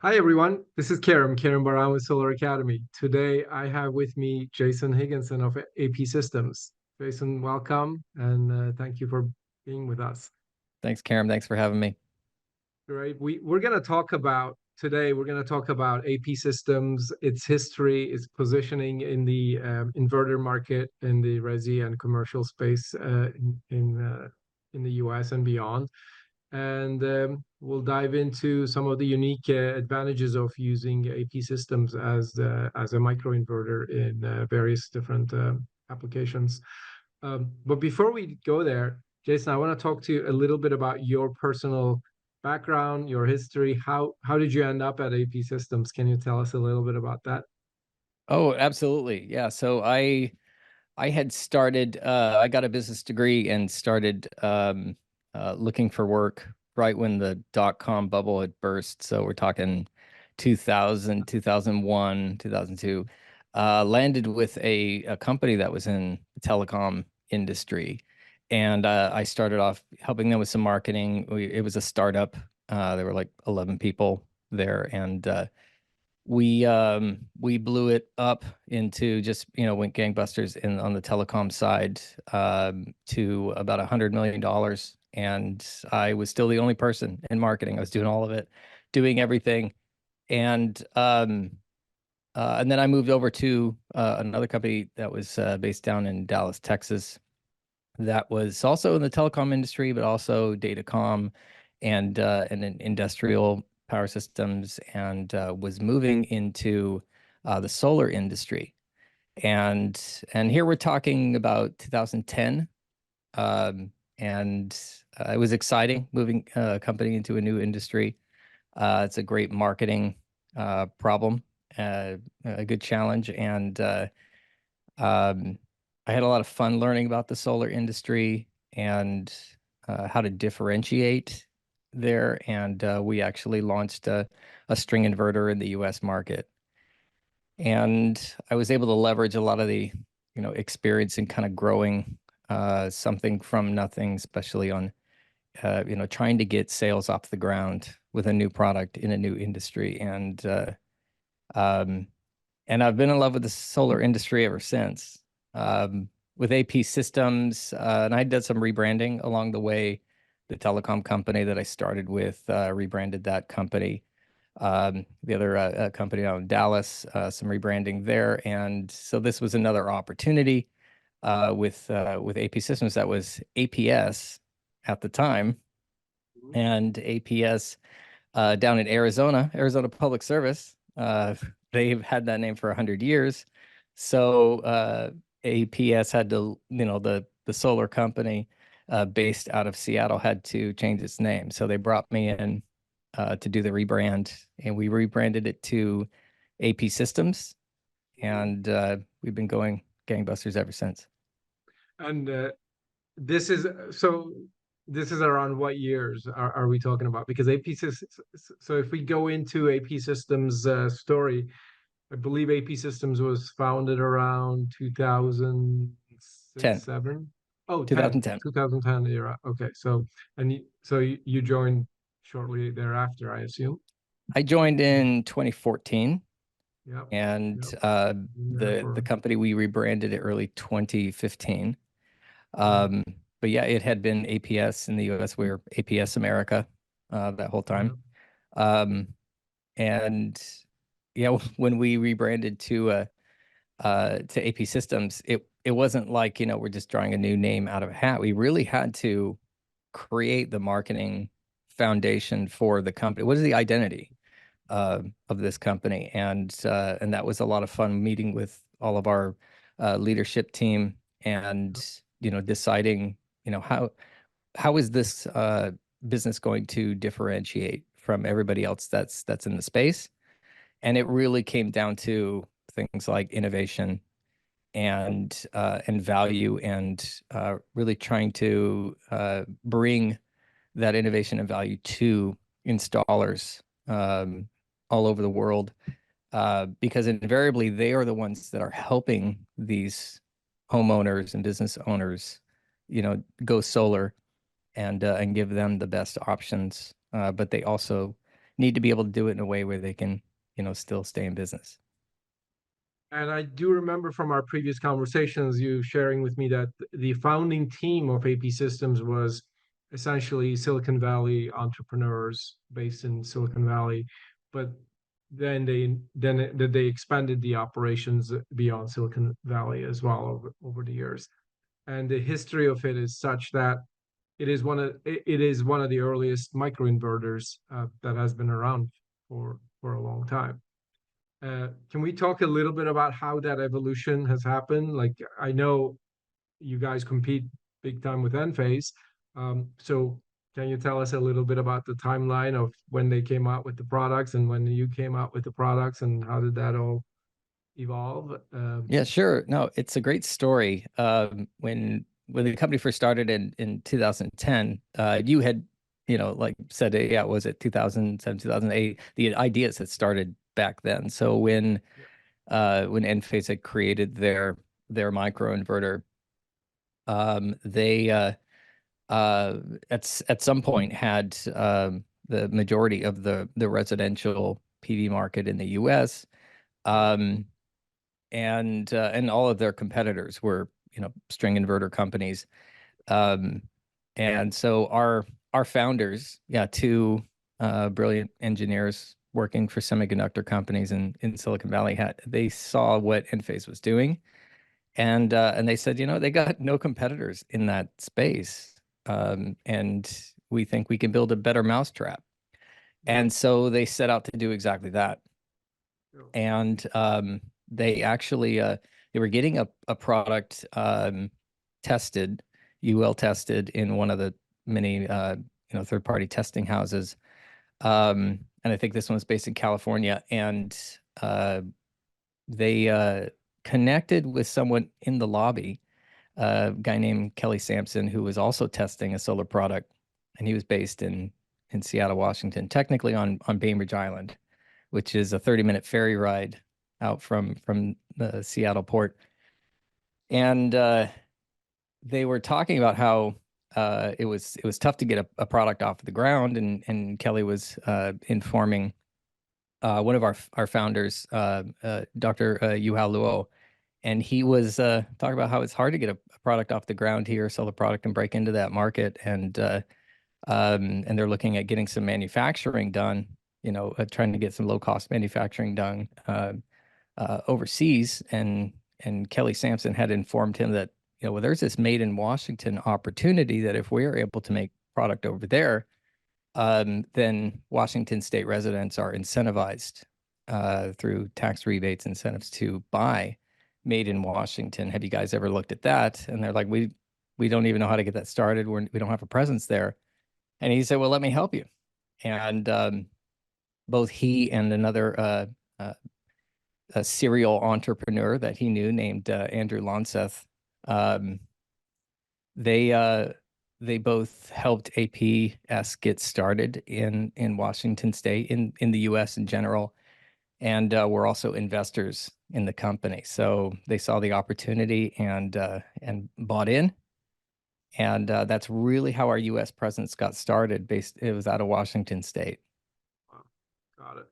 Hi everyone, this is Kerem Baran with Solar Academy. Today I have with me Jason Higginson of AP Systems. Jason, welcome and thank you for being with us. Thanks, Karen. Thanks for having me. Great. We're going to talk about today. We're going to talk about AP Systems, its history, its positioning in the inverter market, in the resi and commercial space in the US and beyond. And we'll dive into some of the unique advantages of using AP systems as a microinverter in various different applications. But before we go there, Jason, I want to talk to you a little bit about your personal background, your history. How did you end up at AP Systems? Can you tell us a little bit about that? Oh, absolutely. Yeah. So I had started I got a business degree and started looking for work right when the dot-com bubble had burst. So we're talking 2000, 2001, 2002. Landed with a company that was in the telecom industry. And I started off helping them with some marketing. It was a startup. There were like 11 people there, and we blew it up into just went gangbusters in on the telecom side, to about $100 million, and I was still the only person in marketing. I was doing all of it, doing everything, and and then I moved over to another company that was based down in Dallas, Texas, that was also in the telecom industry, but also datacom and in industrial power systems, and was moving into the solar industry. And here we're talking about 2010, and it was exciting moving a company into a new industry. It's a great marketing problem, a good challenge, and um, I had a lot of fun learning about the solar industry and how to differentiate there. And we actually launched a string inverter in the US market. And I was able to leverage a lot of the, experience in kind of growing something from nothing, especially on, trying to get sales off the ground with a new product in a new industry. Um, and I've been in love with the solar industry ever since. With AP Systems, and I did some rebranding along the way. The telecom company that I started with, rebranded that company. The other company out in Dallas, some rebranding there, and so this was another opportunity with AP Systems. That was APS at the time, and APS down in Arizona Public Service. They've had that name for 100 years. So APS had to, the solar company based out of Seattle had to change its name. So they brought me in to do the rebrand, and we rebranded it to AP Systems, and we've been going gangbusters ever since. And this is so this is around what years are we talking about? Because AP Systems, so if we go into AP Systems story, I believe AP Systems was founded around 2006, 10, 7. Oh, 10, 2010. 2010 era. Okay. So you joined shortly thereafter, I assume. I joined in 2014. Yep. And Yep. the Therefore, company, we rebranded it early 2015. yeah. Um, but yeah, it had been APS in the US. We were APS America that whole Yeah. time. Um, and yeah, when we rebranded to AP Systems, it wasn't like, we're just drawing a new name out of a hat. We really had to create the marketing foundation for the company. What is the identity of this company? And that was a lot of fun meeting with all of our leadership team, and deciding, how is this business going to differentiate from everybody else that's in the space. And it really came down to things like innovation and value, and really trying to bring that innovation and value to installers all over the world, because invariably they are the ones that are helping these homeowners and business owners, go solar and give them the best options. But they also need to be able to do it in a way where they can, still stay in business. And I do remember from our previous conversations, you sharing with me that the founding team of AP Systems was essentially Silicon Valley entrepreneurs based in Silicon Valley, but then they expanded the operations beyond Silicon Valley as well over the years. And the history of it is such that it is one of the earliest microinverters that has been around for a long time. Can we talk a little bit about how that evolution has happened? Like, I know you guys compete big time with Enphase. So can you tell us a little bit about the timeline of when they came out with the products and when you came out with the products and how did that all evolve? Yeah, sure. No, it's a great story. When the company first started in 2010, you had, like said, yeah, was it 2007, 2008? The ideas had started back then. So Yeah. when Enphase had created their microinverter, they at some point had the majority of the residential PV market in the U.S. Right. Um, and all of their competitors were, string inverter companies. Um, and so our founders, yeah, two brilliant engineers working for semiconductor companies in Silicon Valley, they saw what Enphase was doing, and they said, they got no competitors in that space, and we think we can build a better mousetrap. Yeah. And so they set out to do exactly that. Yeah. And they actually they were getting a product tested, UL tested in one of the many third-party testing houses. And I think this one was based in California. And they connected with someone in the lobby, a guy named Kelly Sampson, who was also testing a solar product, and he was based in Seattle, Washington, technically on Bainbridge Island, which is a 30-minute ferry ride out from the Seattle port. And they were talking about how it was tough to get a product off the ground, and Kelly was informing one of our founders, Dr. Yuhao Luo, and he was talking about how it's hard to get a product off the ground here, sell the product, and break into that market, and they're looking at getting some manufacturing done, trying to get some low cost manufacturing done overseas. And Kelly Sampson had informed him that, well, there's this made in Washington opportunity that if we're able to make product over there, then Washington state residents are incentivized through tax rebates, incentives to buy made in Washington. Have you guys ever looked at that? And they're like, we don't even know how to get that started. We don't have a presence there. And he said, well, let me help you. And both he and another a serial entrepreneur that he knew named Andrew Lonseth, um, they they both helped APS get started in Washington State, in the U.S. in general, and were also investors in the company. So they saw the opportunity and bought in. And that's really how our U.S. presence got started. It was out of Washington State. Wow. Got it.